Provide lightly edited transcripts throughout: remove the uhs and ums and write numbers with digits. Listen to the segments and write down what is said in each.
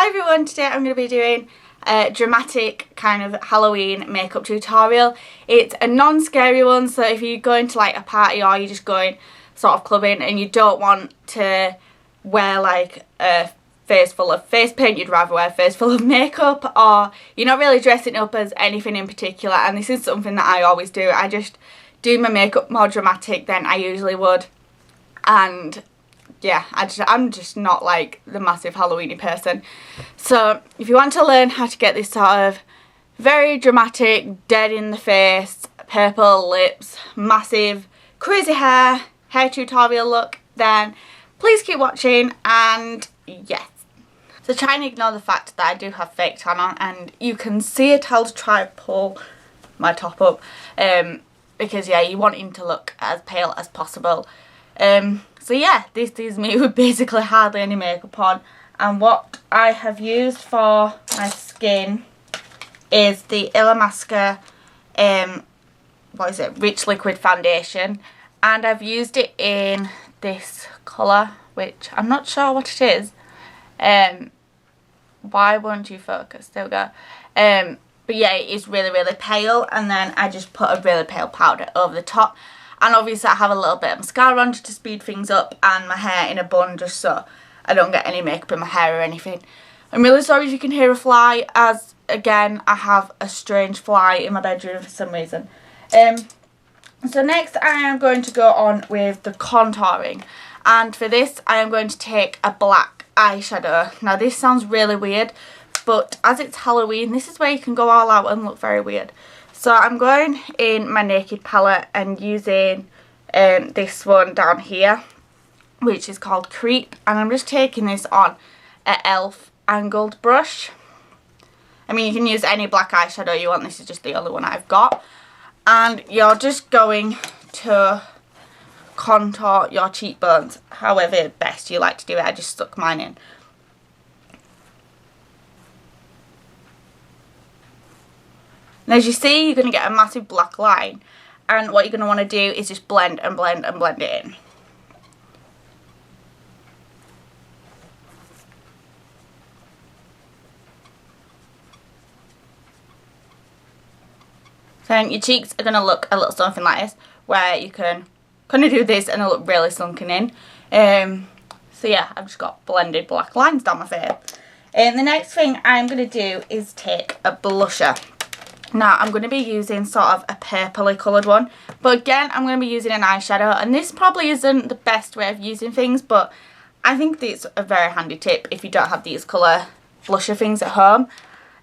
Hi everyone, today I'm going to be doing a dramatic kind of Halloween makeup tutorial. It's a non-scary one, so if you're going to like a party or you're just going sort of clubbing and you don't want to wear like a face full of face paint, you'd rather wear a face full of makeup, or you're not really dressing up as anything in particular, and this is something that I always do. I just do my makeup more dramatic than I usually would, and yeah, I'm just not like the massive Halloweeny person. So if you want to learn how to get this sort of very dramatic, dead in the face, purple lips, massive crazy hair tutorial look, then please keep watching. And yes, so try and ignore the fact that I do have fake tan on, and you can see it. I'll try and pull my top up because yeah, you want him to look as pale as possible. So yeah, this is me with basically hardly any makeup on, and what I have used for my skin is the Illamasqua Rich Liquid Foundation, and I've used it in this colour, which I'm not sure what it is. Why won't you focus? There we go. But yeah, it is really pale, and then I just put a really pale powder over the top. And obviously I have a little bit of mascara on just to speed things up, and my hair in a bun just so I don't get any makeup in my hair or anything. I'm really sorry if you can hear a fly, as again I have a strange fly in my bedroom for some reason. So next I am going to go on with the contouring, and for this I am going to take a black eyeshadow. Now this sounds really weird, but as it's Halloween, this is where you can go all out and look very weird. So I'm going in my Naked palette and using this one down here, which is called Creep, and I'm just taking this on an e.l.f. angled brush. I mean, you can use any black eyeshadow you want, this is just the only one I've got. And you're just going to contour your cheekbones however best you like to do it. I just stuck mine in. And as you see, you're going to get a massive black line, and what you're going to want to do is just blend and blend and blend it in. So then your cheeks are going to look a little something like this, where you can kind of do this and they'll look really sunken in. So yeah, I've just got blended black lines down my face. And the next thing I'm going to do is take a blusher. Now I'm going to be using sort of a purpley coloured one, but again I'm going to be using an eyeshadow, and this probably isn't the best way of using things, but I think it's a very handy tip if you don't have these colour blusher things at home.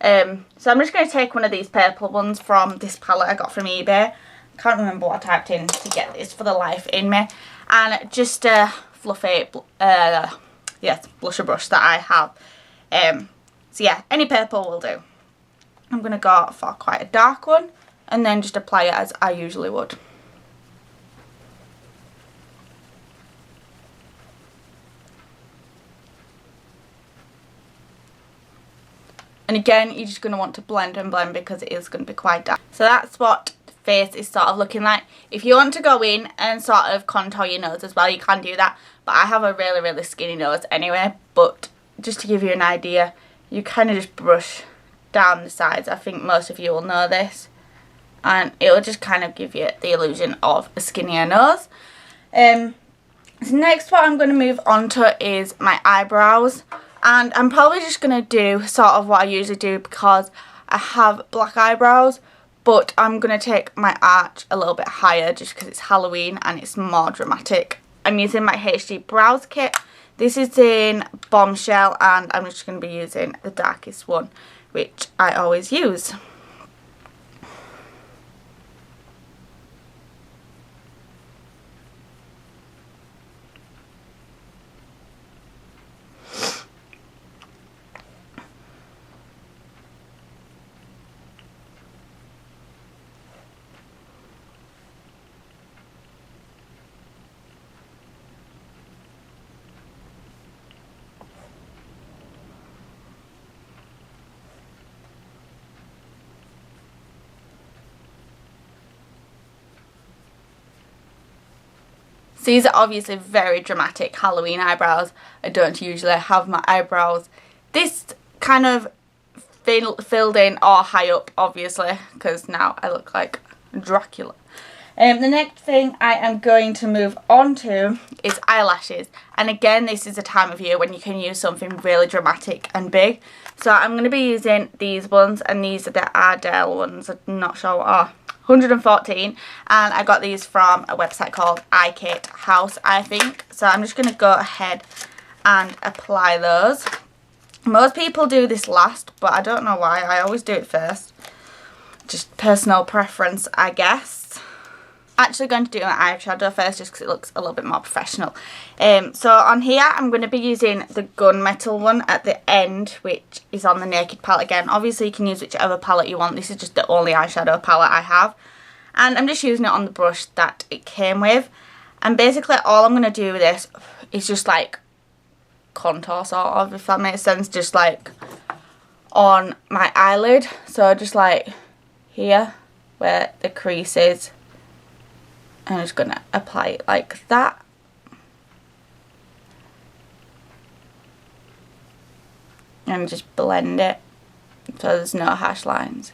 So I'm just going to take one of these purple ones from this palette I got from eBay. I can't remember what I typed in to get this for the life in me, and just a fluffy blusher brush that I have. So yeah, any purple will do. I'm going to go for quite a dark one and then just apply it as I usually would. And again, you're just going to want to blend and blend because it is going to be quite dark. So that's what the face is sort of looking like. If you want to go in and sort of contour your nose as well, you can do that. But I have a really skinny nose anyway. But just to give you an idea, you kind of just brush down the sides. I think most of you will know this, and it will just kind of give you the illusion of a skinnier nose. So next, what I'm going to move on to is my eyebrows, and I'm probably just going to do sort of what I usually do because I have black eyebrows, but I'm going to take my arch a little bit higher just because it's Halloween and it's more dramatic. I'm using my HD Brows Kit. This is in Bombshell, and I'm just going to be using the darkest one, which I always use. So these are obviously very dramatic Halloween eyebrows. I don't usually have my eyebrows this kind of filled in or high up, obviously, because now I look like Dracula. The next thing I am going to move on to is eyelashes. And again, this is a time of year when you can use something really dramatic and big. So I'm going to be using these ones, and these are the Ardell ones. I'm not sure what are. 114, and I got these from a website called iclelivzi, I think. So I'm just going to go ahead and apply those. Most people do this last, but I don't know why. I always do it first. Just personal preference, I guess. Actually going to do my eyeshadow first just because it looks a little bit more professional. So on here I'm going to be using the gunmetal one at the end, which is on the Naked palette again. Obviously you can use whichever palette you want. This is just the only eyeshadow palette I have. And I'm just using it on the brush that it came with. And basically all I'm going to do with this is just like contour sort of, if that makes sense. Just like on my eyelid. So just like here where the crease is. I'm just going to apply it like that. And just blend it so there's no harsh lines.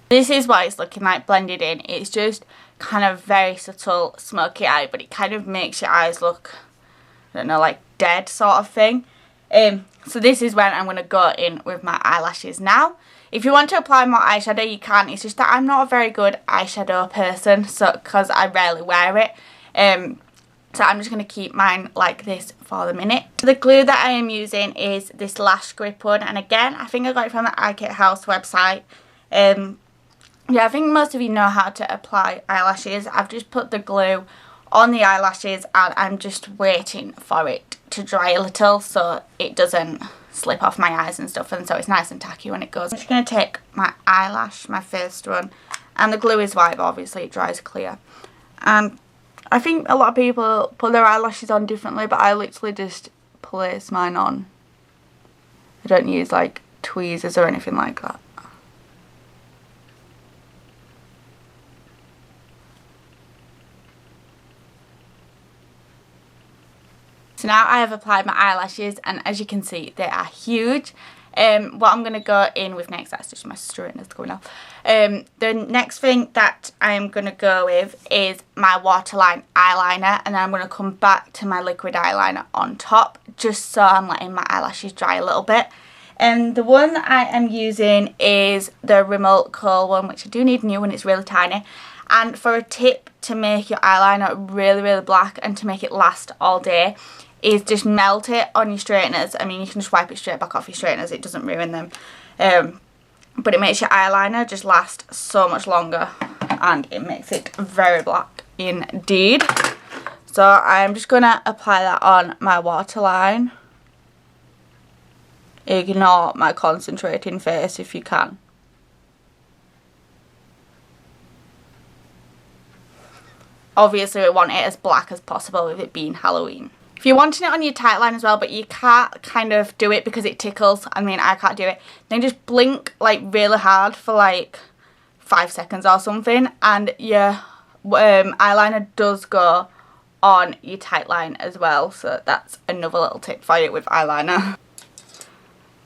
This is what it's looking like blended in. It's just kind of very subtle smoky eye, but it kind of makes your eyes look, I don't know, like dead sort of thing. So this is when I'm going to go in with my eyelashes now. If you want to apply more eyeshadow, you can. It's just that I'm not a very good eyeshadow person, so because I rarely wear it. So I'm just going to keep mine like this for the minute. The glue that I am using is this Lash Grip one, and again, I think I got it from the iKit House website. Yeah, I think most of you know how to apply eyelashes. I've just put the glue on the eyelashes and I'm just waiting for it to dry a little so it doesn't slip off my eyes and stuff, and so it's nice and tacky when it goes. I'm just going to take my eyelash, my first one, and the glue is white, but obviously it dries clear. And I think a lot of people put their eyelashes on differently, but I literally just place mine on. I don't use like tweezers or anything like that. So now I have applied my eyelashes, and as you can see they are huge. What I'm going to go in with next, that's just my straightener's going off. The next thing that I'm going to go with is my waterline eyeliner, and then I'm going to come back to my liquid eyeliner on top, just so I'm letting my eyelashes dry a little bit. And the one that I am using is the Rimmel Kohl one, which I do need new and it's really tiny. And for a tip to make your eyeliner really, really black and to make it last all day, is just melt it on your straighteners. I mean, you can just wipe it straight back off your straighteners, it doesn't ruin them. But it makes your eyeliner just last so much longer, and it makes it very black indeed. So I'm just going to apply that on my waterline. Ignore my concentrating face if you can. Obviously we want it as black as possible with it being Halloween. If you're wanting it on your tight line as well, but you can't kind of do it because it tickles, I mean I can't do it, then just blink like really hard for like 5 seconds or something, and your eyeliner does go on your tight line as well. So that's another little tip for you with eyeliner.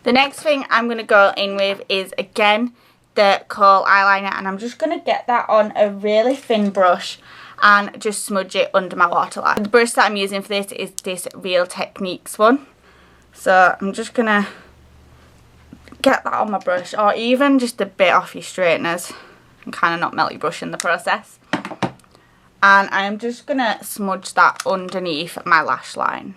The next thing I'm going to go in with is again the Kohl eyeliner, and I'm just going to get that on a really thin brush and just smudge it under my waterline. The brush that I'm using for this is this Real Techniques one. So I'm just going to get that on my brush, or even just a bit off your straighteners and kind of not melt your brush in the process. And I'm just going to smudge that underneath my lash line.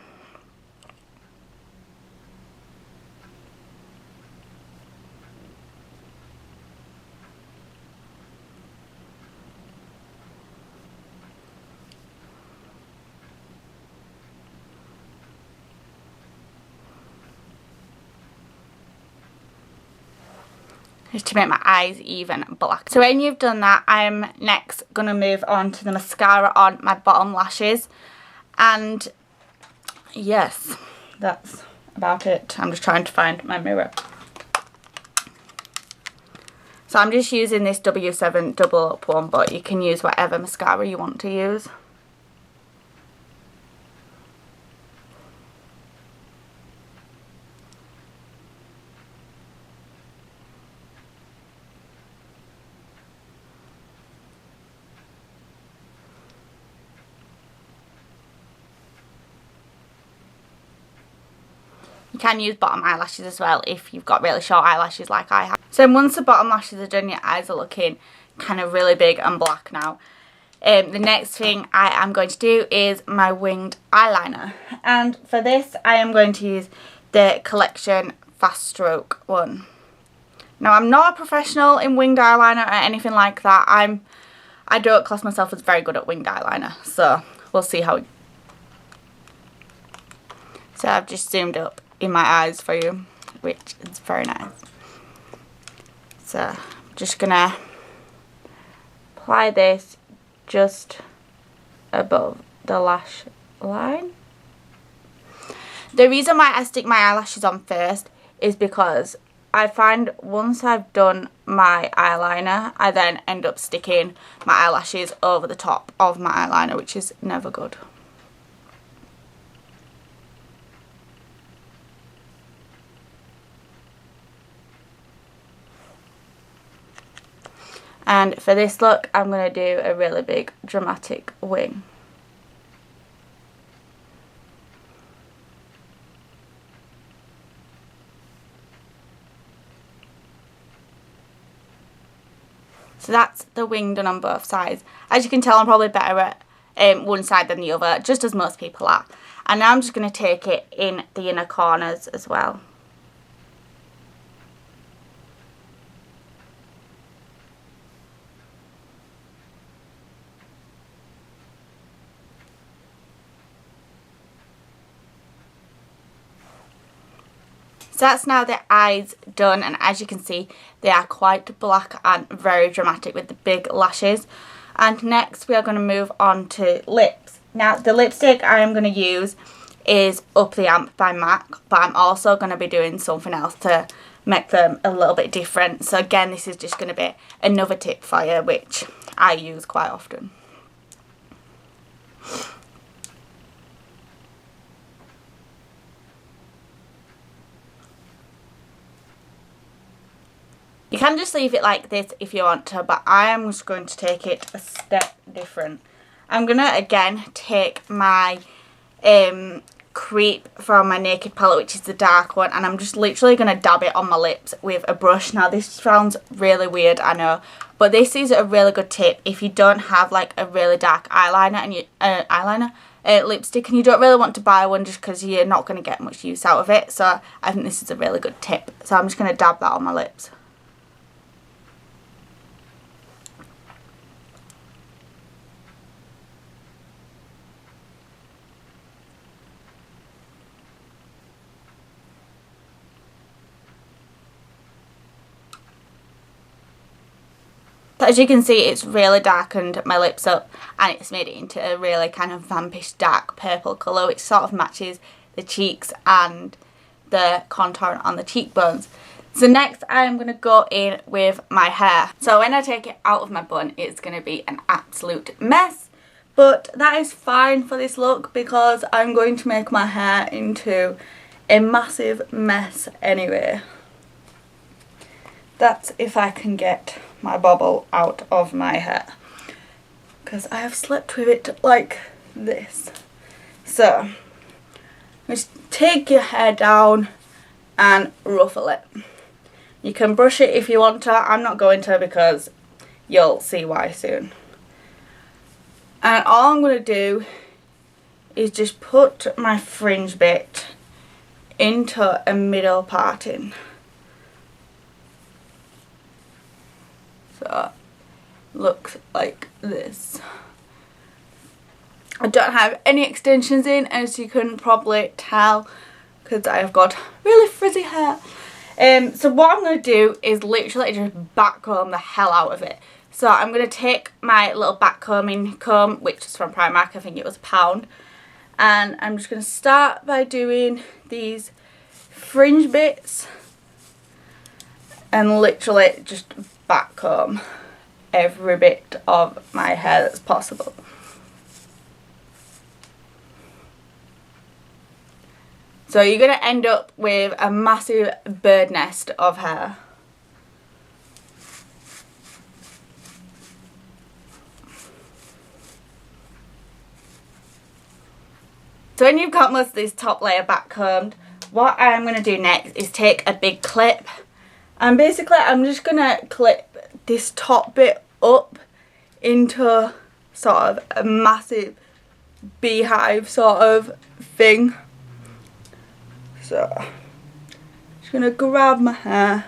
Just to make my eyes even black. So when you've done that, I'm next going to move on to the mascara on my bottom lashes. And yes, that's about it. I'm just trying to find my mirror. So I'm just using this W7 double up one, but you can use whatever mascara you want to use. You can use bottom eyelashes as well if you've got really short eyelashes like I have. So once the bottom lashes are done, your eyes are looking kind of really big and black now. The next thing I am going to do is my winged eyeliner. And for this, I am going to use the Collection Fast Stroke one. Now, I'm not a professional in winged eyeliner or anything like that. I don't class myself as very good at winged eyeliner. So we'll see how. So I've just zoomed up in my eyes for you, which is very nice. So I'm just gonna apply this just above the lash line. The reason why I stick my eyelashes on first is because I find once I've done my eyeliner, I then end up sticking my eyelashes over the top of my eyeliner, which is never good. And for this look, I'm going to do a really big dramatic wing. So that's the wing done on both sides. As you can tell, I'm probably better at one side than the other, just as most people are. And now I'm just going to take it in the inner corners as well. So that's now the eyes done, and as you can see, they are quite black and very dramatic with the big lashes. And next we are going to move on to lips. Now the lipstick I am going to use is Up the Amp by MAC, but I'm also going to be doing something else to make them a little bit different. So again, this is just going to be another tip for you, which I use quite often. You can just leave it like this if you want to, but I am just going to take it a step different. I'm going to again take my Creep from my Naked palette, which is the dark one, and I'm just literally going to dab it on my lips with a brush. Now this sounds really weird, I know, but this is a really good tip if you don't have like a really dark eyeliner and lipstick, and you don't really want to buy one just because you're not going to get much use out of it. So I think this is a really good tip. So I'm just going to dab that on my lips. As you can see, it's really darkened my lips up, and it's made it into a really kind of vampish dark purple colour, which sort of matches the cheeks and the contour on the cheekbones. So next I'm going to go in with my hair. So when I take it out of my bun, it's going to be an absolute mess, but that is fine for this look because I'm going to make my hair into a massive mess anyway. That's if I can get my bobble out of my hair, because I have slept with it like this. So just take your hair down and ruffle it. You can brush it if you want to. I'm not going to because you'll see why soon. And all I'm going to do is just put my fringe bit into a middle parting. So looks like this. I don't have any extensions in, as you can probably tell, because I have got really frizzy hair. So what I'm going to do is literally just backcomb the hell out of it. So I'm going to take my little backcombing comb, which is from Primark, I think it was £1, and I'm just going to start by doing these fringe bits and literally just backcomb every bit of my hair that's possible. So you're going to end up with a massive bird nest of hair. So when you've got most of this top layer backcombed, what I'm going to do next is take a big clip, and basically I'm just going to clip this top bit up into sort of a massive beehive sort of thing. So I'm just going to grab my hair,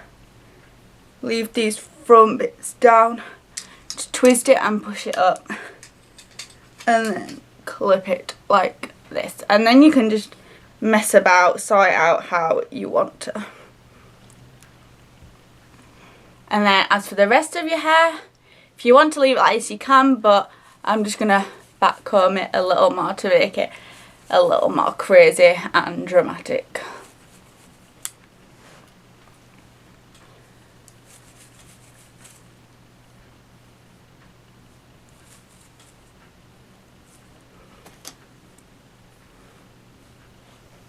leave these front bits down, just twist it and push it up, and then clip it like this, and then you can just mess about, sort it out how you want to. And then as for the rest of your hair, if you want to leave it like this you can, but I'm just gonna back comb it a little more to make it a little more crazy and dramatic.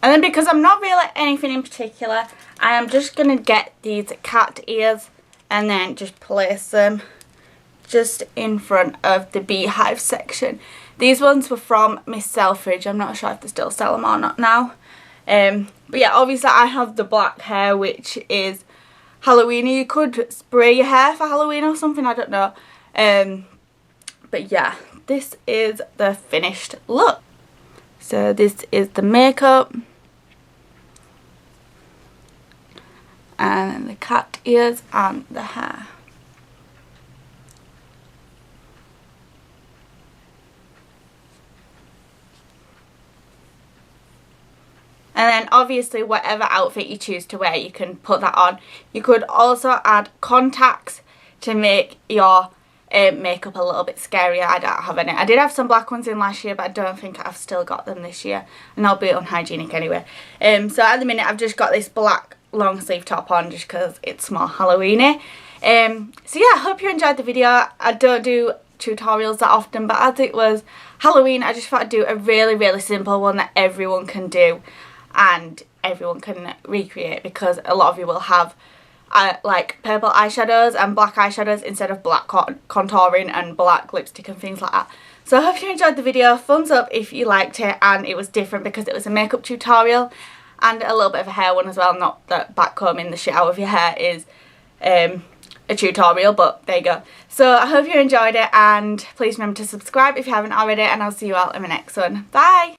And then because I'm not really anything in particular, I am just going to get these cat ears and then just place them just in front of the beehive section. These ones were from Miss Selfridge. I'm not sure if they still sell them or not now. But yeah, obviously I have the black hair, which is Halloweeny. You could spray your hair for Halloween or something, I don't know. But yeah, this is the finished look. So this is the makeup. And the cat ears and the hair. And then obviously whatever outfit you choose to wear, you can put that on. You could also add contacts to make your makeup a little bit scarier. I don't have any. I did have some black ones in last year, but I don't think I've still got them this year, and they'll be unhygienic anyway. So at the minute I've just got this black long sleeve top on just because it's more Halloweeny. So yeah, I hope you enjoyed the video. I don't do tutorials that often, but as it was Halloween, I just thought I'd do a really simple one that everyone can do and everyone can recreate, because a lot of you will have like purple eyeshadows and black eyeshadows instead of black contouring and black lipstick and things like that. So I hope you enjoyed the video. Thumbs up if you liked it and it was different because it was a makeup tutorial and a little bit of a hair one as well. Not that backcombing the shit out of your hair is a tutorial, but there you go. So I hope you enjoyed it, and please remember to subscribe if you haven't already, and I'll see you all in the next one. Bye!